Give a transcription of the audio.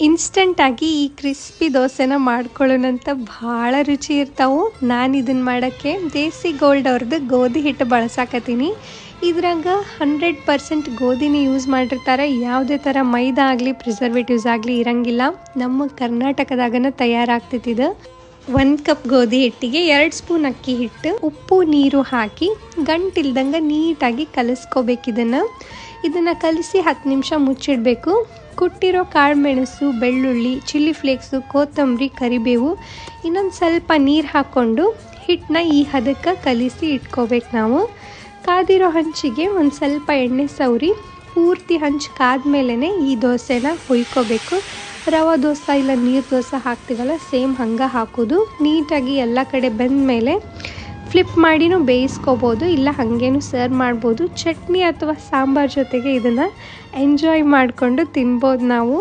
ಇನ್ಸ್ಟಂಟಾಗಿ ಈ ಕ್ರಿಸ್ಪಿ ದೋಸೆನ ಮಾಡ್ಕೊಳ್ಳೋಣಂತ ಭಾಳ ರುಚಿ ಇರ್ತಾವೆ. ನಾನು ಇದನ್ನು ಮಾಡೋಕ್ಕೆ ದೇಸಿ ಗೋಲ್ಡ್ ಅವ್ರದ್ದು ಗೋಧಿ ಹಿಟ್ಟು ಬಳಸಾಕತ್ತೀನಿ. ಇದ್ರಾಗ 100% ಗೋಧಿನೇ ಯೂಸ್ ಮಾಡಿರ್ತಾರೆ. ಯಾವುದೇ ಥರ ಮೈದಾ ಆಗಲಿ ಪ್ರಿಸರ್ವೇಟಿವ್ಸ್ ಆಗಲಿ ಇರಂಗಿಲ್ಲ. ನಮ್ಮ ಕರ್ನಾಟಕದಾಗನ ತಯಾರಾಗ್ತಿದ್ದು. 1 ಕಪ್ ಗೋಧಿ ಹಿಟ್ಟಿಗೆ 2 ಸ್ಪೂನ್ ಅಕ್ಕಿ ಹಿಟ್ಟು, ಉಪ್ಪು ನೀರು ಹಾಕಿ ಗಂಟಿಲ್ದಂಗೆ ನೀಟಾಗಿ ಕಲಿಸ್ಕೋಬೇಕು. ಇದನ್ನು ಕಲಿಸಿ 10 ನಿಮಿಷ ಮುಚ್ಚಿಡಬೇಕು. ಕುಟ್ಟಿರೋ ಕಾಳು ಮೆಣಸು, ಬೆಳ್ಳುಳ್ಳಿ, ಚಿಲ್ಲಿ ಫ್ಲೇಕ್ಸು, ಕೊತ್ತಂಬರಿ, ಕರಿಬೇವು, ಇನ್ನೊಂದು ಸ್ವಲ್ಪ ನೀರು ಹಾಕ್ಕೊಂಡು ಹಿಟ್ಟನ್ನ ಈ ಹದಕ್ಕೆ ಕಲಿಸಿ ಇಟ್ಕೋಬೇಕು. ನಾವು ಕಾದಿರೋ ಹಂಚಿಗೆ ಒಂದು ಸ್ವಲ್ಪ ಎಣ್ಣೆ ಸವರಿ ಪೂರ್ತಿ ಹಂಚು ಕಾದ್ಮೇಲೆ ಈ ದೋಸೆನ ಹುಯ್ಕೋಬೇಕು. ರವೆ ದೋಸೆ ಇಲ್ಲ ನೀರು ದೋಸೆ ಹಾಕ್ತೀವಲ್ಲ, ಸೇಮ್ ಹಂಗೆ ಹಾಕೋದು. ನೀಟಾಗಿ ಎಲ್ಲ ಕಡೆ ಬೆಂದಮೇಲೆ ಫ್ಲಿಪ್ ಮಾಡಿನೂ ಬೇಯಿಸ್ಕೋಬೋದು, ಇಲ್ಲ ಹಾಗೇನೂ ಸರ್ವ್ ಮಾಡ್ಬೋದು. ಚಟ್ನಿ ಅಥವಾ ಸಾಂಬಾರು ಜೊತೆಗೆ ಇದನ್ನು ಎಂಜಾಯ್ ಮಾಡಿಕೊಂಡು ತಿನ್ಬೋದು ನಾವು.